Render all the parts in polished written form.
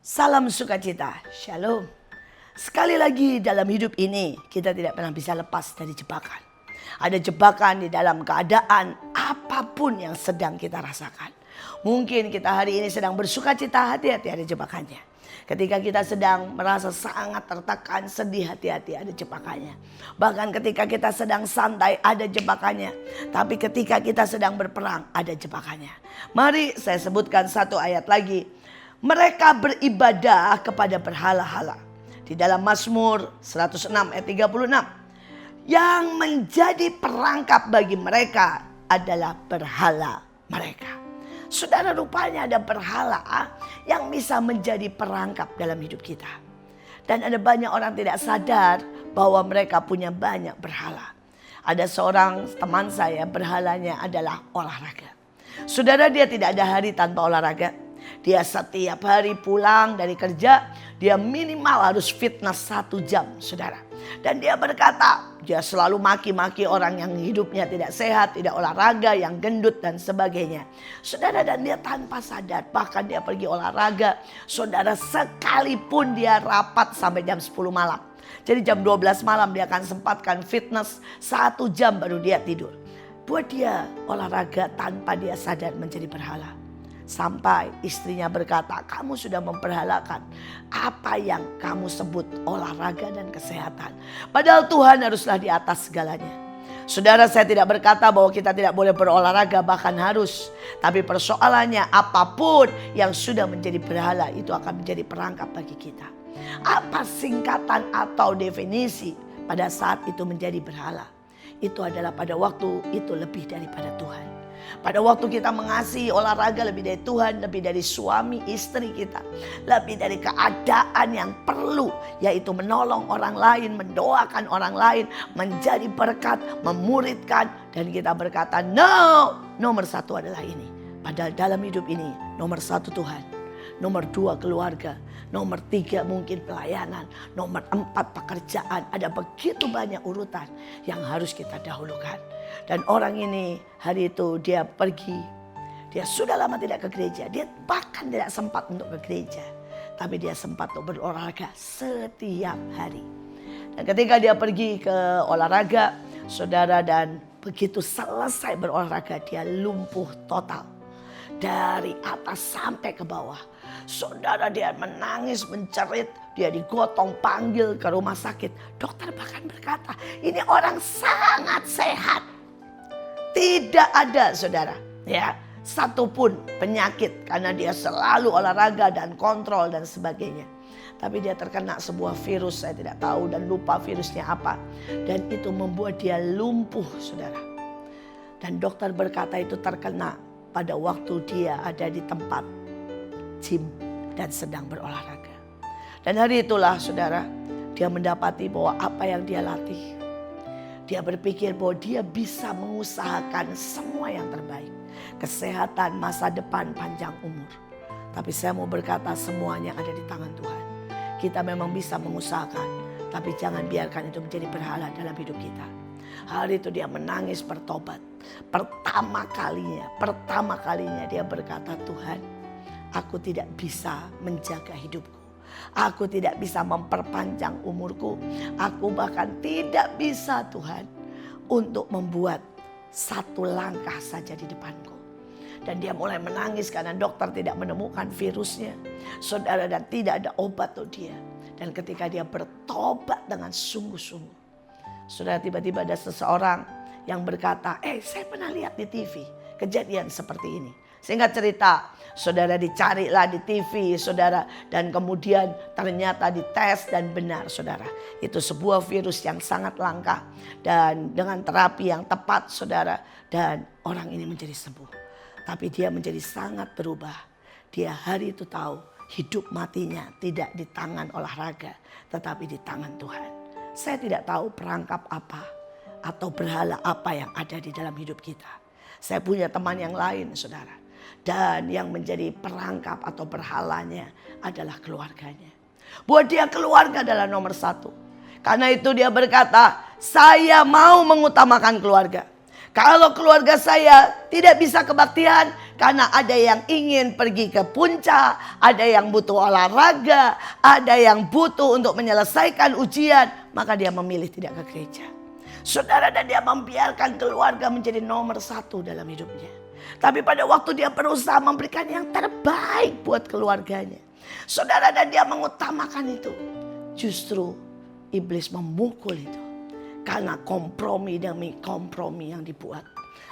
Salam sukacita, shalom. Sekali lagi dalam hidup ini kita tidak pernah bisa lepas dari jebakan. Ada jebakan di dalam keadaan apapun yang sedang kita rasakan. Mungkin kita hari ini sedang bersukacita, hati-hati ada jebakannya. Ketika kita sedang merasa sangat tertekan, sedih, hati-hati ada jebakannya. Bahkan ketika kita sedang santai ada jebakannya. Tapi ketika kita sedang berperang ada jebakannya. Mari saya sebutkan satu ayat lagi. Mereka beribadah kepada berhala-hala. Di dalam Mazmur 106 ayat 36. Yang menjadi perangkap bagi mereka adalah berhala mereka. Saudara, rupanya ada berhala yang bisa menjadi perangkap dalam hidup kita. Dan ada banyak orang tidak sadar bahwa mereka punya banyak berhala. Ada seorang teman saya, berhalanya adalah olahraga. Saudara, dia tidak ada hari tanpa olahraga. Dia setiap hari pulang dari kerja, dia minimal harus fitness 1 jam, saudara. Dan dia berkata, dia selalu maki-maki orang yang hidupnya tidak sehat, tidak olahraga, yang gendut dan sebagainya. Saudara, dan dia tanpa sadar, bahkan dia pergi olahraga, saudara, sekalipun dia rapat sampai jam 10 malam. Jadi jam 12 malam dia akan sempatkan fitness 1 jam baru dia tidur. Buat dia olahraga tanpa dia sadar menjadi berhala. Sampai istrinya berkata, kamu sudah memperhalakan apa yang kamu sebut olahraga dan kesehatan. Padahal Tuhan haruslah di atas segalanya. Saudara, saya tidak berkata bahwa kita tidak boleh berolahraga, bahkan harus. Tapi persoalannya apapun yang sudah menjadi berhala itu akan menjadi perangkap bagi kita. Apa singkatan atau definisi pada saat itu menjadi berhala? Itu adalah pada waktu itu lebih daripada Tuhan. Pada waktu kita mengasihi olahraga lebih dari Tuhan, lebih dari suami istri kita, lebih dari keadaan yang perlu, yaitu menolong orang lain, mendoakan orang lain, menjadi berkat, memuridkan. Dan kita berkata, no, nomor 1 adalah ini. Padahal dalam hidup ini nomor 1 Tuhan, nomor 2 keluarga, nomor 3 mungkin pelayanan, nomor 4 pekerjaan. Ada begitu banyak urutan yang harus kita dahulukan. Dan orang ini hari itu dia pergi. Dia sudah lama tidak ke gereja. Dia bahkan tidak sempat untuk ke gereja. Tapi dia sempat untuk berolahraga setiap hari. Dan ketika dia pergi ke olahraga, saudara, dan begitu selesai berolahraga dia lumpuh total. Dari atas sampai ke bawah. Saudara, dia menangis, mencerit. Dia digotong, panggil ke rumah sakit. Dokter bahkan berkata, ini orang sangat sehat. Tidak ada, saudara, ya, satupun penyakit karena dia selalu olahraga dan kontrol dan sebagainya. Tapi dia terkena sebuah virus, saya tidak tahu dan lupa virusnya apa. Dan itu membuat dia lumpuh, saudara. Dan dokter berkata itu terkena pada waktu dia ada di tempat gym dan sedang berolahraga. Dan hari itulah, saudara, dia mendapati bahwa apa yang dia latih, dia berpikir bahwa dia bisa mengusahakan semua yang terbaik. Kesehatan, masa depan, panjang umur. Tapi saya mau berkata semuanya ada di tangan Tuhan. Kita memang bisa mengusahakan, tapi jangan biarkan itu menjadi berhala dalam hidup kita. Hari itu dia menangis bertobat. Pertama kalinya dia berkata, Tuhan, aku tidak bisa menjaga hidupku. Aku tidak bisa memperpanjang umurku. Aku bahkan tidak bisa, Tuhan, untuk membuat 1 langkah saja di depanku. Dan dia mulai menangis karena dokter tidak menemukan virusnya. Saudara, dan tidak ada obat untuk dia. Dan ketika dia bertobat dengan sungguh-sungguh, saudara, tiba-tiba ada seseorang yang berkata, saya pernah lihat di TV kejadian seperti ini. Singkat cerita, saudara, dicarilah di TV, saudara. Dan kemudian ternyata dites dan benar, saudara. Itu sebuah virus yang sangat langka. Dan dengan terapi yang tepat, saudara. Dan orang ini menjadi sembuh. Tapi dia menjadi sangat berubah. Dia hari itu tahu hidup matinya tidak di tangan olahraga, tetapi di tangan Tuhan. Saya tidak tahu perangkap apa atau berhala apa yang ada di dalam hidup kita. Saya punya teman yang lain, saudara. Dan yang menjadi perangkap atau berhalanya adalah keluarganya. Buat dia keluarga adalah nomor 1. Karena itu dia berkata, saya mau mengutamakan keluarga. Kalau keluarga saya tidak bisa kebaktian karena ada yang ingin pergi ke puncak, ada yang butuh olahraga, ada yang butuh untuk menyelesaikan ujian, maka dia memilih tidak ke gereja. Saudara, dan dia membiarkan keluarga menjadi nomor satu dalam hidupnya. Tapi pada waktu dia berusaha memberikan yang terbaik buat keluarganya, saudara, dan dia mengutamakan itu, justru iblis memukul itu. Karena kompromi demi kompromi yang dibuat,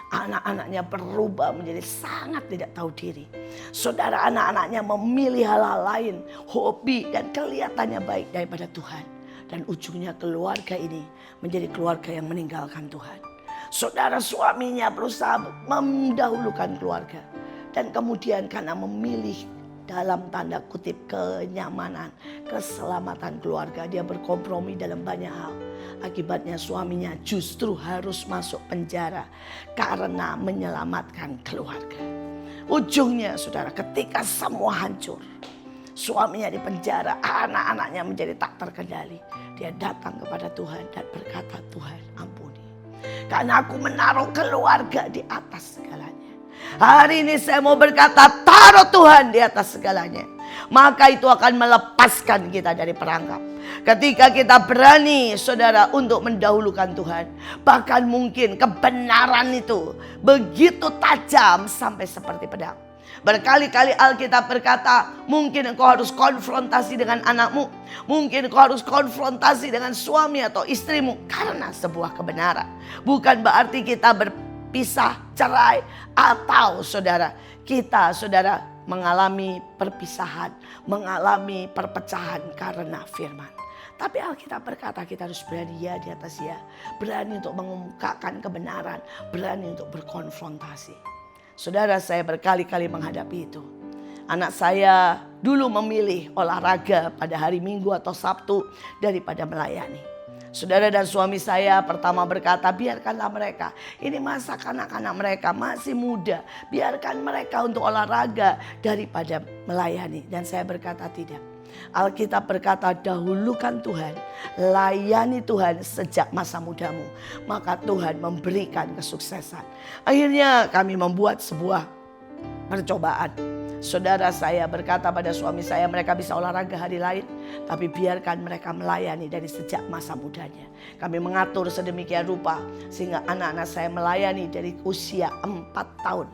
anak-anaknya berubah menjadi sangat tidak tahu diri. Saudara, anak-anaknya memilih hal-hal lain, hobi dan kelihatannya baik daripada Tuhan. Dan ujungnya keluarga ini menjadi keluarga yang meninggalkan Tuhan. Saudara, suaminya berusaha mendahulukan keluarga. Dan kemudian karena memilih dalam tanda kutip kenyamanan, keselamatan keluarga, dia berkompromi dalam banyak hal. Akibatnya suaminya justru harus masuk penjara karena menyelamatkan keluarga. Ujungnya saudara, ketika semua hancur, suaminya di penjara, anak-anaknya menjadi tak terkendali. Dia datang kepada Tuhan dan berkata, Tuhan ampuni, karena aku menaruh keluarga di atas segalanya. Hari ini saya mau berkata, taruh Tuhan di atas segalanya. Maka itu akan melepaskan kita dari perangkap. Ketika kita berani, saudara, untuk mendahulukan Tuhan. Bahkan mungkin kebenaran itu begitu tajam sampai seperti pedang. Berkali-kali Alkitab berkata, mungkin engkau harus konfrontasi dengan anakmu. Mungkin engkau harus konfrontasi dengan suami atau istrimu karena sebuah kebenaran. Bukan berarti kita berpisah, cerai, atau saudara, kita saudara mengalami perpisahan, mengalami perpecahan karena firman. Tapi Alkitab berkata kita harus berani ya di atas ya. Berani untuk mengemukakan kebenaran, berani untuk berkonfrontasi. Saudara, saya berkali-kali menghadapi itu. Anak saya dulu memilih olahraga pada hari Minggu atau Sabtu daripada melayani. Saudara, dan suami saya pertama berkata, biarkanlah mereka. Ini masa kanak-kanak mereka masih muda. Biarkan mereka untuk olahraga daripada melayani. Dan saya berkata tidak. Alkitab berkata, dahulukan Tuhan, layani Tuhan sejak masa mudamu, maka Tuhan memberikan kesuksesan. Akhirnya kami membuat sebuah percobaan. Saudara, saya berkata pada suami saya, mereka bisa olahraga hari lain, tapi biarkan mereka melayani dari sejak masa mudanya. Kami mengatur sedemikian rupa sehingga anak-anak saya melayani dari usia 4 tahun.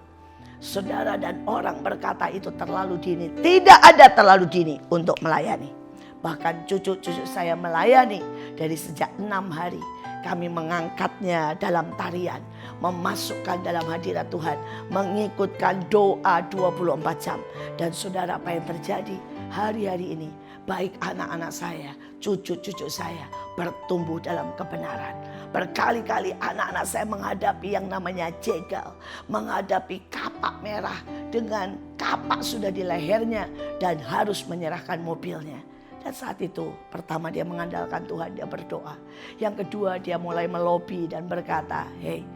Saudara, dan orang berkata itu terlalu dini. Tidak ada terlalu dini untuk melayani. Bahkan cucu-cucu saya melayani dari sejak 6 hari. Kami mengangkatnya dalam tarian, memasukkan dalam hadirat Tuhan, mengikutkan doa 24 jam. Dan saudara, apa yang terjadi hari-hari ini? Baik anak-anak saya, cucu-cucu saya bertumbuh dalam kebenaran. Berkali-kali anak-anak saya menghadapi yang namanya jegal, menghadapi kapak merah dengan kapak sudah di lehernya dan harus menyerahkan mobilnya. Dan saat itu pertama dia mengandalkan Tuhan, dia berdoa. Yang kedua dia mulai melobi dan berkata, hey,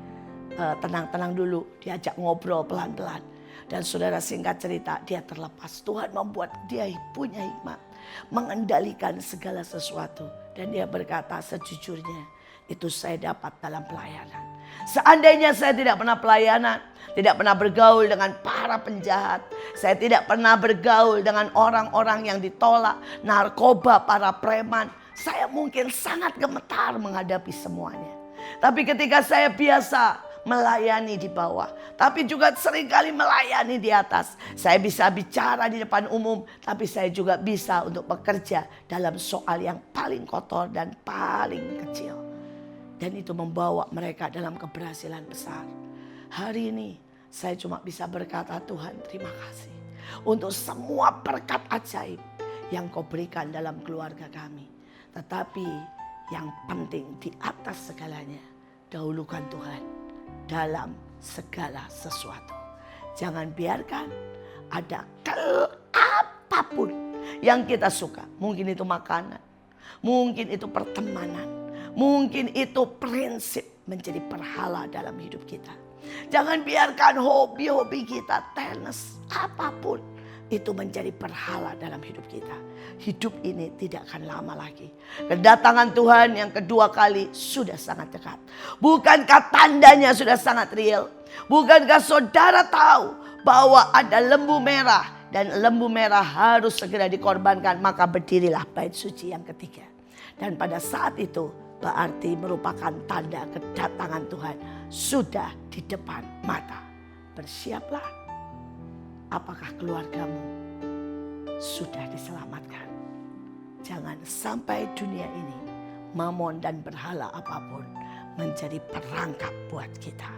tenang-tenang dulu, diajak ngobrol pelan-pelan. Dan saudara, singkat cerita, dia terlepas. Tuhan membuat dia punya hikmat, mengendalikan segala sesuatu. Dan dia berkata, sejujurnya itu saya dapat dalam pelayanan. Seandainya saya tidak pernah pelayanan, tidak pernah bergaul dengan para penjahat, saya tidak pernah bergaul dengan orang-orang yang ditolak, narkoba, para preman, saya mungkin sangat gemetar menghadapi semuanya. Tapi ketika saya biasa melayani di bawah, tapi juga seringkali melayani di atas, saya bisa bicara di depan umum, tapi saya juga bisa untuk bekerja dalam soal yang paling kotor dan paling kecil. Dan itu membawa mereka dalam keberhasilan besar. Hari ini saya cuma bisa berkata, Tuhan terima kasih untuk semua berkat ajaib yang kau berikan dalam keluarga kami. Tetapi yang penting di atas segalanya, dahulukan Tuhan dalam segala sesuatu. Jangan biarkan ada apapun yang kita suka. Mungkin itu makanan, mungkin itu pertemanan, mungkin itu prinsip menjadi berhala dalam hidup kita. Jangan biarkan hobi-hobi kita, tenis, apapun itu menjadi berhala dalam hidup kita. Hidup ini tidak akan lama lagi. Kedatangan Tuhan yang kedua kali sudah sangat dekat. Bukankah tandanya sudah sangat real? Bukankah saudara tahu bahwa ada lembu merah dan lembu merah harus segera dikorbankan? Maka berdirilah bait suci yang ketiga. Dan pada saat itu berarti merupakan tanda kedatangan Tuhan sudah di depan mata. Bersiaplah. Apakah keluargamu sudah diselamatkan? Jangan sampai dunia ini, mamon dan berhala apapun menjadi perangkap buat kita.